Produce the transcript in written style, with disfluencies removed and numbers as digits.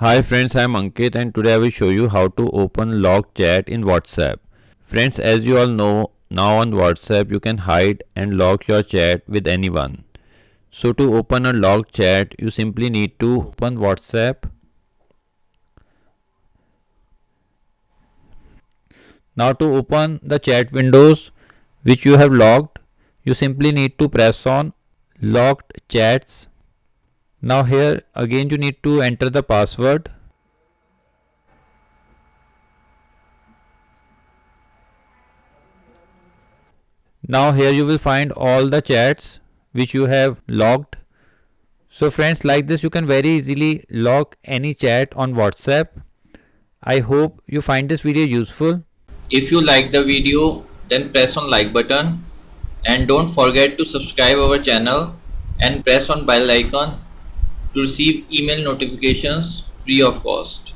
Hi friends, I am Ankit and today I will show you how to open locked chat in WhatsApp. Friends, as you all know, now on WhatsApp you can hide and lock your chat with anyone. So to open a locked chat, you simply need to open WhatsApp. Now to open the chat windows which you have locked, you simply need to press on locked chats. Now here again you need to enter the password. Now here you will find all the chats which you have logged. So friends, like this you can very easily log any chat on WhatsApp. I hope you find this video useful. If you like the video, then press on like button and don't forget to subscribe our channel and press on bell icon to receive email notifications free of cost.